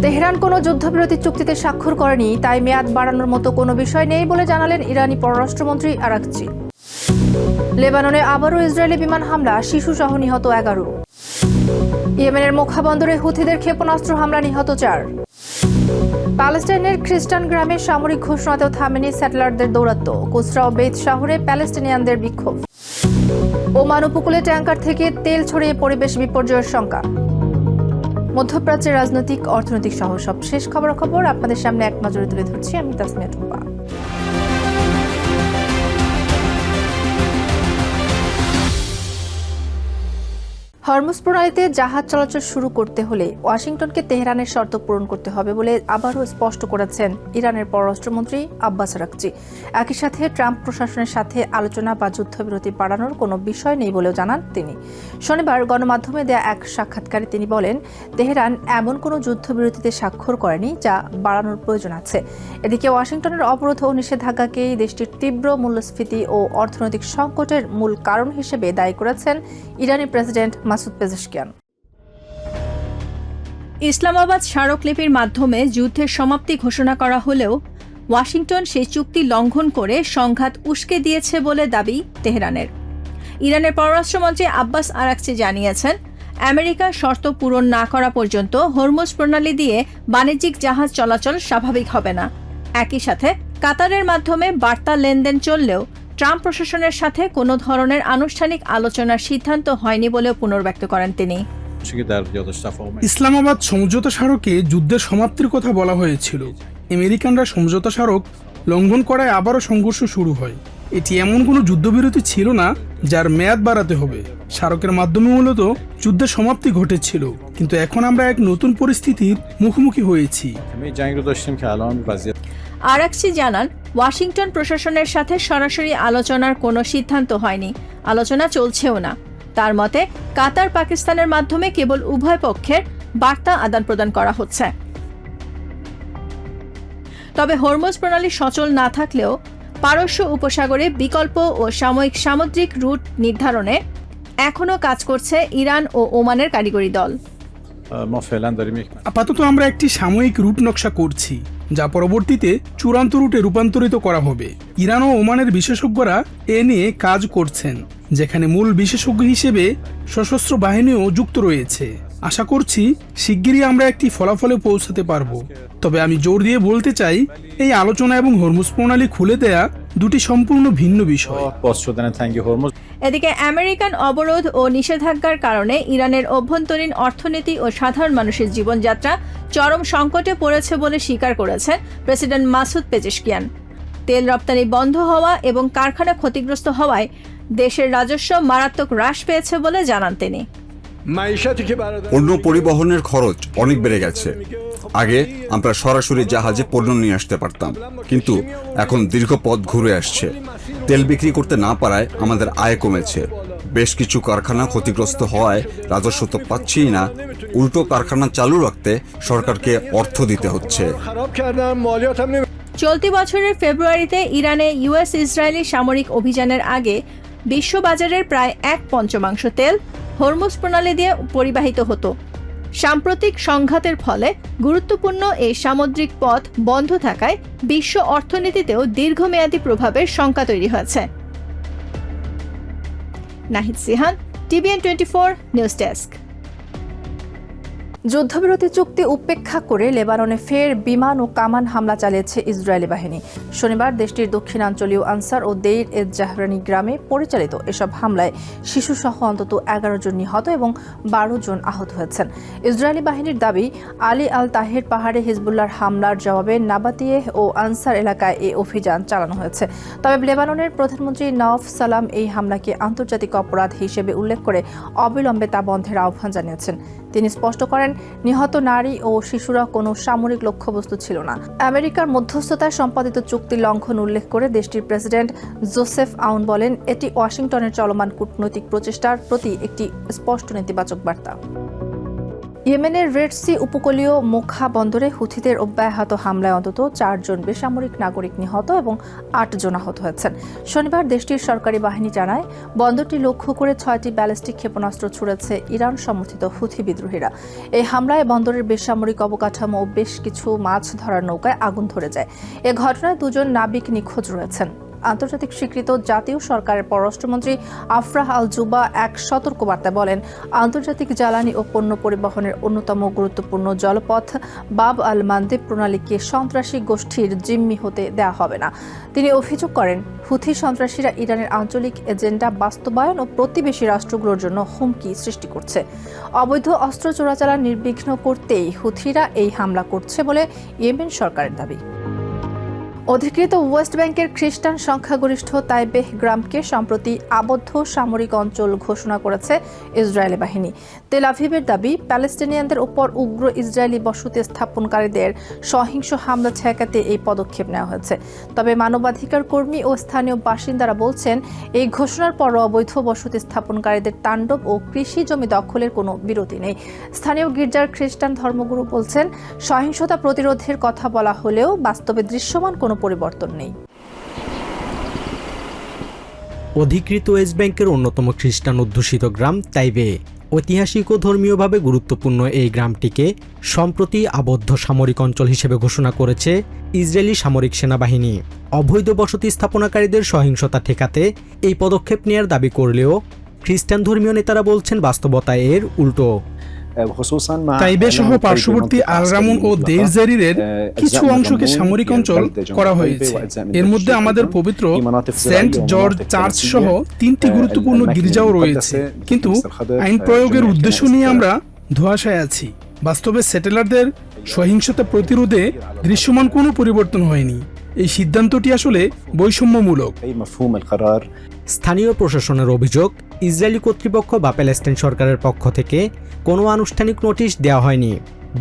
Tehran কোনো যুদ্ধবিরতি চুক্তিতে স্বাক্ষর করেনি, তাই মেয়াদ বাড়ানোর মতো কোনো বিষয় নেই বলে জানালেন ইরানি পররাষ্ট্রমন্ত্রী আরাকচি। লেবাননে আবারও ইসরায়েলি বিমান হামলা, শিশুসহ নিহত 11। ইয়েমেনের মোখা বন্দরে হুথিদের ক্ষেপণাস্ত্র হামলা, নিহত 4। প্যালেস্টাইনের খ্রিস্টান গ্রামে সামরিক ঘোষণাতেও থামেনি স্যাটেলারদের দৌরাত্ম্য, কুসরা ও বেইত শহরে প্যালেস্টিনিয়ানদের বিক্ষোভ। ওমান উপকূলে ট্যাঙ্কার থেকে তেল ছড়িয়ে পরিবেশ বিপর্যয়ের শঙ্কা। মধ্যপ্রাচ্যের রাজনৈতিক, অর্থনৈতিক সহ সব শেষ খবরাখবর আপনাদের সামনে এক নজরে তুলে ধরছি আমি তাসমিয়া টুম্পা। হরমুজ প্রণালীতে জাহাজ চলাচল শুরু করতে হলে ওয়াশিংটনকে তেহরানের শর্ত পূরণ করতে হবে বলে আবারও স্পষ্ট করেছেন ইরানের পররাষ্ট্রমন্ত্রী আব্বাস আরাকচি। একই সাথে ট্রাম্প প্রশাসনের সাথে আলোচনা বা যুদ্ধবিরতি বাড়ানোর কোনো বিষয় নেই বলেও জানান তিনি। শনিবার গণমাধ্যমে দেয়া এক সাক্ষাৎকারে তিনি বলেন, তেহরান এমন কোনো যুদ্ধবিরতিতে স্বাক্ষর করেনি যা বাড়ানোর প্রয়োজন আছে। এদিকে ওয়াশিংটনের অবরোধ ও নিষেধাজ্ঞাকেই দেশটির তীব্র মূল্যস্ফীতি ও অর্থনৈতিক সংকটের মূল কারণ হিসেবে দায়ী করেছেন ইরানি প্রেসিডেন্ট মাসুদ পেজেশকিয়ান। ইসলামাবাদ স্মারকলিপির মাধ্যমে যুদ্ধের সমাপ্তি ঘোষণা করা হলেও ওয়াশিংটন সেই চুক্তি লঙ্ঘন করে সংঘাত উস্কে দিয়েছে বলে দাবি তেহরানের। ইরানের পররাষ্ট্রমন্ত্রী আব্বাস আরাকচি জানিয়েছেন, আমেরিকা শর্ত পূরণ না করা পর্যন্ত হরমুজ প্রণালী দিয়ে বাণিজ্যিক জাহাজ চলাচল স্বাভাবিক হবে না। একই সাথে কাতারের মাধ্যমে বার্তা লেনদেন চললেও ট্রাম্প প্রশাসনের সাথে কোনো ধরনের আনুষ্ঠানিক আলোচনার সিদ্ধান্ত হয়নি বলেও পুনর্ব্যক্ত করেন তিনি। ইসলামাবাদ সমঝোতা স্মারকে যুদ্ধের সমাপ্তির কথা বলা হয়েছিল। আমেরিকানরা সমঝোতা স্মারক লঙ্ঘন করায় আবারও সংঘর্ষ শুরু হয়। এটি এমন কোনো যুদ্ধবিরতি ছিল না যার মেয়াদ বাড়াতে হবে। স্মারকের মাধ্যমে মূলত যুদ্ধের সমাপ্তি ঘটেছিল, কিন্তু এখন আমরা এক নতুন পরিস্থিতির মুখোমুখি হয়েছি। আরাকচি জানান, ওয়াশিংটন প্রশাসনের সাথে সরাসরি আলোচনার কোনো সিদ্ধান্ত হয়নি, আলোচনা চলছেও না। তার মতে কাতার পাকিস্তানের মাধ্যমে কেবল উভয় পক্ষের বার্তা আদান প্রদান করা হচ্ছে। তবে হরমুজ প্রণালী সচল না থাকলেও পারস্য উপসাগরে বিকল্প ও সাময়িক সামুদ্রিক রুট নির্ধারণে এখনও কাজ করছে ইরান ও ওমানের কারিগরি দল। আপাতত আমরা একটি সাময়িক রুট নকশা করছি, যা পরবর্তীতে চূড়ান্ত রুটে রূপান্তরিত করা হবে। ইরান ও ওমানের বিশেষজ্ঞরা এ নিয়ে কাজ করছেন, যেখানে মূল বিশেষজ্ঞ হিসেবে সশস্ত্র বাহিনীও যুক্ত রয়েছে। আশা করছি শিগগিরই আমরা একটি ফলাফলে পৌঁছাতে পারবো। তবে আমি জোর দিয়ে বলতে চাই, এই আলোচনা এবং হরমুজ প্রণালী খুলে দেয়া দুটি সম্পূর্ণ ভিন্ন বিষয়। এদিকে আমেরিকান অবরোধ ও নিষেধাজ্ঞার কারণে ইরানের অভ্যন্তরীণ অর্থনীতি ও সাধারণ মানুষের জীবনযাত্রা চরম সংকটে পড়েছে বলে স্বীকার করেছেন প্রেসিডেন্ট মাসুদ পেজেশকিয়ান। তেল রপ্তানি বন্ধ হওয়া এবং কারখানা ক্ষতিগ্রস্ত হওয়ায় দেশের রাজস্ব মারাত্মক হ্রাস পেয়েছে বলে জানান তিনি। পণ্য পরিবহনের খরচ অনেক বেড়ে গেছে। আগে আমরা সরাসরি জাহাজে পণ্য নিয়ে আসতে পারতাম, কিন্তু এখন দীর্ঘ পথ ঘুরে আসছে। তেল বিক্রি করতে না পারায় আমাদের আয় কমেছে। বেশ কিছু কারখানা ক্ষতিগ্রস্ত হওয়ায় রাজস্ব তো পাচ্ছিই না, উল্টো কারখানা চালু রাখতে সরকারকে অর্থ দিতে হচ্ছে। চলতি বছরের ফেব্রুয়ারিতে ইরানে ইউএস ইসরায়েলি সামরিক অভিযানের আগে বিশ্ববাজারের প্রায় 1/5 তেল হরমুজ প্রণালী দিয়ে পরিবাহিত হতো। সাম্প্রতিক সংঘাতের ফলে গুরুত্বপূর্ণ এই সামুদ্রিক পথ বন্ধ থাকায় বিশ্ব অর্থনীতিতেও দীর্ঘমেয়াদী প্রভাবের শঙ্কা তৈরি হয়েছে। Nahid Sihan, TVN 24 news desk. যুদ্ধবিরতি চুক্তি উপেক্ষা করে লেবাননে ফের বিমান ও কামান হামলা চালিয়েছে ইসরায়েলি বাহিনী। শনিবার দেশটির দক্ষিণাঞ্চলীয় আনসার ও দেইর এজ জাহরানি গ্রামে পরিচালিত এসব হামলায় শিশুসহ অন্তত 11 জন নিহত এবং 12 জন আহত হয়েছেন। ইসরায়েলি বাহিনীর দাবি, আলী আল তাহের পাহাড়ে হিজবুল্লাহর হামলার জবাবে নাবাতিয়েহ ও আনসার এলাকায় এই অভিযান চালানো হয়েছে। তবে লেবাননের প্রধানমন্ত্রী নওয়াফ সালাম এই হামলাকে আন্তর্জাতিক অপরাধ হিসেবে উল্লেখ করে অবিলম্বে তা বন্ধের আহ্বান জানিয়েছেন। তিনি স্পষ্ট করেন, নিহত নারী ও শিশুরা কোনো সামরিক লক্ষ্যবস্তু ছিল না। আমেরিকার মধ্যস্থতায় সম্পাদিত চুক্তি লঙ্ঘন উল্লেখ করে দেশটির প্রেসিডেন্ট জোসেফ আউন বলেন, এটি ওয়াশিংটনের চলমান কূটনৈতিক প্রচেষ্টার প্রতি একটি স্পষ্ট নেতিবাচক বার্তা। ইয়েমেনের রেড সি উপকূলীয় মোখা বন্দরে হুথিদের অব্যাহত হামলায় অন্তত 4 জন বেসামরিক নাগরিক নিহত এবং 8 জন আহত হয়েছেন। শনিবার দেশটির সরকারি বাহিনী জানায়, বন্দরটি লক্ষ্য করে 6টি ব্যালিস্টিক ক্ষেপণাস্ত্র ছুড়েছে ইরান সমর্থিত হুথি বিদ্রোহীরা। এই হামলায় বন্দরের বেসামরিক অবকাঠামো ও বেশ কিছু মাছ ধরার নৌকায় আগুন ধরে যায়। এ ঘটনায় 2 জন নাবিক নিখোঁজ রয়েছেন। আন্তর্জাতিক স্বীকৃত জাতীয় সরকারের পররাষ্ট্রমন্ত্রী আফরাহ আল জুবা এক সতর্কবার্তায় বলেন, আন্তর্জাতিক জ্বালানি ও পণ্য পরিবহনের অন্যতম গুরুত্বপূর্ণ জলপথ বাব আল মান্দেব প্রণালীকে সন্ত্রাসী গোষ্ঠীর জিম্মি হতে দেওয়া হবে না। তিনি অভিযোগ করেন, হুথি সন্ত্রাসীরা ইরানের আঞ্চলিক এজেন্ডা বাস্তবায়ন ও প্রতিবেশী রাষ্ট্রগুলোর জন্য হুমকি সৃষ্টি করছে। অবৈধ অস্ত্র চোরাচালান নির্বিঘ্ন করতেই হুথিরা এই হামলা করছে বলে ইয়েমেন সরকারের দাবি। অধিকৃত ওয়েস্ট ব্যাংকের খ্রিস্টান সংখ্যাগরিষ্ঠ তাইবেহ গ্রামকে সম্প্রতি আবদ্ধ সামরিক অঞ্চল ঘোষণা করেছে ইসরায়েলি বাহিনী। তেল আভিভের দাবি, প্যালেস্টিনিয়ানদের উপর উগ্র ইসরায়েলি বসতি স্থাপনকারীদের সহিংস হামলা ঠেকাতে এই পদক্ষেপ নেওয়া হয়েছে। তবে মানবাধিকার কর্মী ও স্থানীয় বাসিন্দারা বলছেন, এই ঘোষণার পরও অবৈধ বসতি স্থাপনকারীদের তাণ্ডব ও কৃষি জমি দখলের কোনো বিরতি নেই। স্থানীয় গির্জার খ্রিস্টান ধর্মগুরু বলছেন, সহিংসতা প্রতিরোধের কথা বলা হলেও বাস্তবে দৃশ্যমান কোনো পরিবর্তন নেই। অধিকৃত ওয়েস্ট ব্যাংকের অন্যতম খ্রিস্টান অধ্যুষিত গ্রাম তাইবে ঐতিহাসিক ও ধর্মীয়ভাবে গুরুত্বপূর্ণ এই গ্রামটিকে সম্প্রতি আবদ্ধ সামরিক অঞ্চল হিসেবে ঘোষণা করেছে ইসরায়েলি সামরিক সেনাবাহিনী। অবৈধ বসতি স্থাপনাকারীদের সহিংসতা ঠেকাতে এই পদক্ষেপ নেওয়ার দাবি করলেও খ্রিস্টান ধর্মীয় নেতারা বলছেন, বাস্তবতায় এর উল্টো। তাইবে সহ পার্শ্ববর্তী আল রামুন ও দেইর জারিরের কিছু অংশকে সামরিক অঞ্চল করা হয়েছে। এর মধ্যে আমাদের পবিত্র সেন্ট জর্জ চার্চ সহ 3টি গুরুত্বপূর্ণ গির্জাও রয়েছে। কিন্তু আইন প্রয়োগের উদ্দেশ্য নিয়ে আমরা ধোঁয়াশায় আছি। বাস্তবে সেটেলারদের সহিংসতা প্রতিরোধে দৃশ্যমান কোনো পরিবর্তন হয়নি। এই সিদ্ধান্তটি আসলে বৈষম্যমূলক। স্থানীয় প্রশাসনের অভিযোগ, ইসরায়েলি কর্তৃপক্ষ বা প্যালেস্টাইন সরকারের পক্ষ থেকে কোনো আনুষ্ঠানিক নোটিশ দেওয়া হয়নি।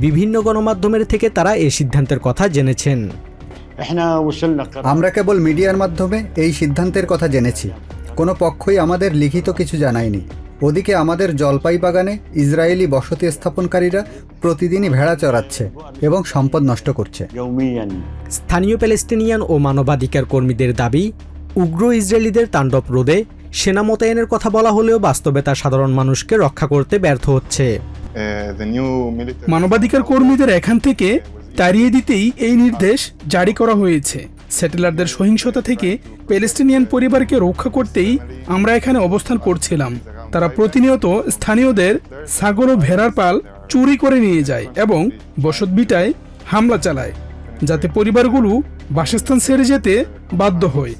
বিভিন্ন গণমাধ্যমের থেকে তারা এই সিদ্ধান্তের কথা জেনেছেন। আমরা কেবল মিডিয়ার মাধ্যমে এই সিদ্ধান্তের কথা জেনেছি। কোনো পক্ষই আমাদের লিখিত কিছু জানায়নি। ওদিকে আমাদের জলপাই বাগানে ইসরায়েলি বসতি স্থাপনকারীরা প্রতিদিনই ভেড়া চড়াচ্ছে এবং সম্পদ নষ্ট করছে। স্থানীয় প্যালেস্টিনিয়ান ও মানবাধিকার কর্মীদের দাবি, উগ্র ইসরায়েলিদের তাণ্ডব রোধে সেনা মোতায়েনের কথা বলা হলেও বাস্তবে তা সাধারণ মানুষকে রক্ষা করতে ব্যর্থ হচ্ছে। মানবাধিকার কর্মীদের এখান থেকে তাড়িয়ে দিতেই এই নির্দেশ জারি করা হয়েছে। সেটেলারদের সহিংসতা থেকে প্যালেস্টিনিয়ান পরিবারকে রক্ষা করতেই আমরা এখানে অবস্থান করছিলাম। তারা প্রতিনিয়ত স্থানীয়দের ছাগল ও ভেড়ার পাল চুরি করে নিয়ে যায় এবং বসতভিটায় হামলা চালায়, যাতে পরিবারগুলো বাসস্থান ছেড়ে যেতে বাধ্য হয়।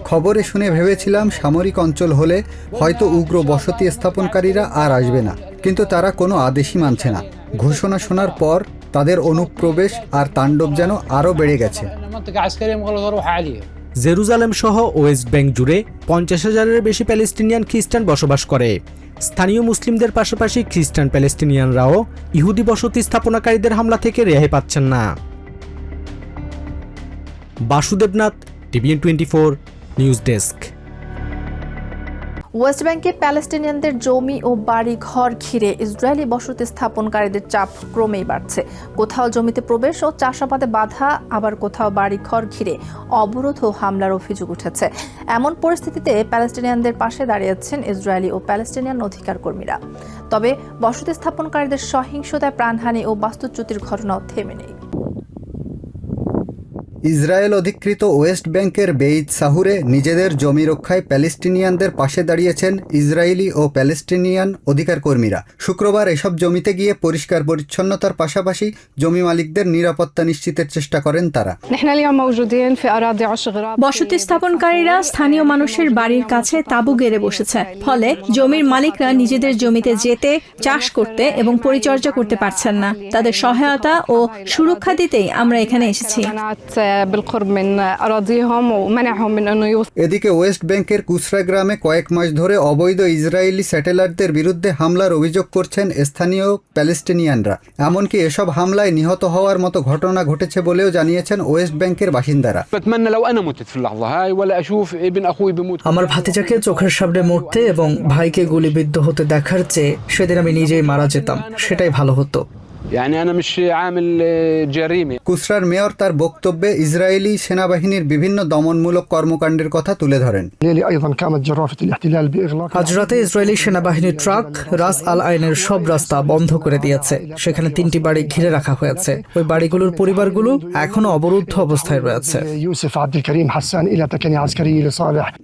খবরে শুনে ভেবেছিলাম সামরিক অঞ্চল হলে হয়তো উগ্র বসতি স্থাপনকারীরা আর আসবে না, কিন্তু তারা কোনো আদেশই মানছে না। ঘোষণা শোনার পর তাদের অনুপ্রবেশ আর তাণ্ডব যেন আরও বেড়ে গেছে। জেরুজালেম সহ ওয়েস্ট ব্যাংক জুড়ে 50,000-এর বেশি প্যালেস্টিনিয়ান খ্রিস্টান বসবাস করে। স্থানীয় মুসলিমদের পাশাপাশি খ্রিস্টান প্যালেস্টিনিয়ানরাও ইহুদি বসতি স্থাপনাকারীদের হামলা থেকে রেহাই পাচ্ছেন না। Basudebnath, TVN 24 news desk. West ব্যাংকে প্যালেস্টিনিয়ানদের জমি ও বাড়ি ঘর ঘিরে ইসরায়েলি বসতি স্থাপনকারীদের চাপ ক্রমেই বাড়ছে। কোথাও জমিতে প্রবেশ ও চাষাবাদে বাধা, আবার কোথাও বাড়ি ঘর ঘিরে অবরোধ ও হামলার অভিযোগ উঠেছে। এমন পরিস্থিতিতে প্যালেস্টিনিয়ানদের পাশে দাঁড়িয়েছেন ইসরায়েলি ও প্যালেস্টিনিয়ান অধিকার কর্মীরা। তবে বসতি স্থাপনকারীদের সহিংসতায় প্রাণহানি ও বাস্তুচ্যুতির ঘটনাও থেমে নেই। ইসরায়েল অধিকৃত ওয়েস্ট ব্যাংকের বেইত সাহুরে নিজেদের জমি রক্ষায় প্যালেস্টিনিয়ানদের পাশে দাঁড়িয়েছেন ইসরায়েলি ও প্যালেস্টিনিয়ান অধিকার কর্মীরা। শুক্রবার এসব জমিতে গিয়ে পরিষ্কার পরিচ্ছন্নতার পাশাপাশি জমি মালিকদের নিরাপত্তা নিশ্চিতের চেষ্টা করেন তারা। বসতি স্থাপনকারীরা স্থানীয় মানুষের বাড়ির কাছে তাঁবু গেড়ে বসেছে। ফলে জমির মালিকরা নিজেদের জমিতে যেতে, চাষ করতে এবং পরিচর্যা করতে পারছেন না। তাদের সহায়তা ও সুরক্ষা দিতেই আমরা এখানে এসেছি। بالقرب من أراضيهم ومنعهم من أنه يوصلوا. এদিকে ওয়েস্ট ব্যাংকের কুসরা গ্রামে কয়েক মাস ধরে অবৈধ ইসরায়েলি স্যাটেলাইটদের বিরুদ্ধে হামলার অভিযোগ করছেন স্থানীয় প্যালেস্টিনিয়ানরা। এমনকি এসব হামলায় নিহত হওয়ার মতো ঘটনা ঘটেছে বলেও জানিয়েছেন ওয়েস্ট ব্যাংকের বাসিন্দারা। بتمنى لو انا مت في اللحظه هاي ولا اشوف ابن اخوي بيموت. আমার ভাতিজাকে চোখের সামনে মরতে এবং ভাইকে গুলিবিদ্ধ হতে দেখার চেয়ে সেদিন আমি নিজেই মারা যেতাম, সেটাই ভালো হতো। يعني انا مش عامل جريمه. কুসরার মেয়র তার বক্তব্যে ইসরায়েলি সেনাবাহিনীর বিভিন্ন দমনমূলক কর্মকাণ্ডের কথা তুলে ধরেন। আজ রাতে ইসরায়েলি সেনাবাহিনীর ট্রাক রাস আল আইনের সব রাস্তা বন্ধ করে দিয়েছে। সেখানে 3টি বাড়ি ঘিরে রাখা হয়েছে। ওই বাড়িগুলোর পরিবারগুলো এখনো অবরুদ্ধ অবস্থায় রয়েছে।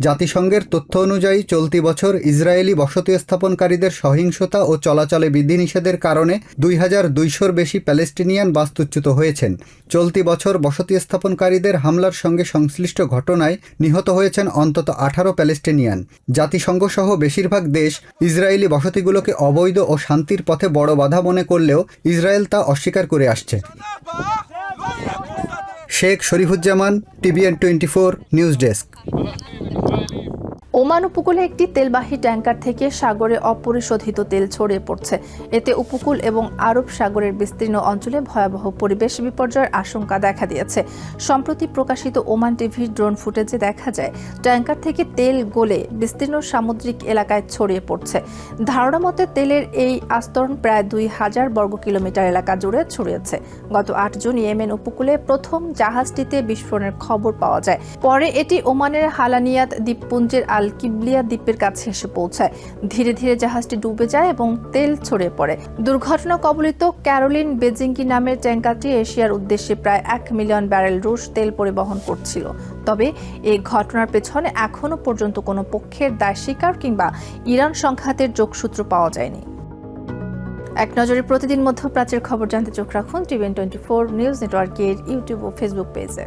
জাতিসংঘের তথ্য অনুযায়ী চলতি বছর ইসরায়েলি বসতি স্থাপনকারীদের সহিংসতা ও চলাচলে বিধিনিষেধের কারণে 2200 বেশি প্যালেস্টিনিয়ান বাস্তুচ্যুত হয়েছেন। চলতি বছর বসতি স্থাপনকারীদের হামলার সঙ্গে সংশ্লিষ্ট ঘটনায় নিহত হয়েছেন অন্তত 18 প্যালেস্টিনিয়ান। জাতিসংঘ সহ বেশিরভাগ দেশ ইসরায়েলি বসতিগুলোকে অবৈধ ও শান্তির পথে বড় বাধা মনে করলেও ইসরায়েল তা অস্বীকার করে আসছে। Sheikh Sharifuzzaman, TVN 24 news desk. Oman উপকূলে একটি তেলবাহী ট্যাঙ্কার থেকে সাগরে অপরিশোধিত তেল ছড়িয়ে পড়ছে। এতে উপকূল এবং আরব সাগরের বিস্তীর্ণ অঞ্চলে ভয়াবহ পরিবেশ বিপর্যয়ের আশঙ্কা দেখা দিয়েছে। সম্প্রতি প্রকাশিত ওমান টিভির ড্রোন ফুটেজে দেখা যায় ট্যাঙ্কার থেকে তেল গলে বিস্তীর্ণ সামুদ্রিক এলাকায় ছড়িয়ে পড়ছে। ধারণা মতে তেলের এই আস্তরণ প্রায় 2000 বর্গ কিলোমিটার এলাকা জুড়ে ছড়িয়েছে। গত 8 জুন ইয়েমেন উপকূলে প্রথম জাহাজটিতে বিস্ফোরণের খবর পাওয়া যায়। পরে এটি ওমানের হালানিয়াত দ্বীপপুঞ্জের আল কিবলিয়া দ্বীপের কাছে এসে পৌঁছায়। ধীরে ধীরে জাহাজটি ডুবে যায় এবং তেল ছড়িয়ে পড়ে। দুর্ঘটনা কবলিত ক্যারোলিন বেজিঙ্কি নামের ট্যাঙ্কারটি এশিয়ার উদ্দেশ্যে প্রায় 1 মিলিয়ন ব্যারেল রুশ তেল পরিবহন করছিল। তবে এই ঘটনার পেছনে এখনো পর্যন্ত কোনো পক্ষের দায় স্বীকার কিংবা ইরান সংঘাতের যোগসূত্র পাওয়া যায়নি। এক নজরে প্রতিদিন মধ্যপ্রাচ্যের খবর জানতে চোখ রাখুন TVN 24 নিউজ নেটওয়ার্কের ইউটিউব ও ফেসবুক পেজে।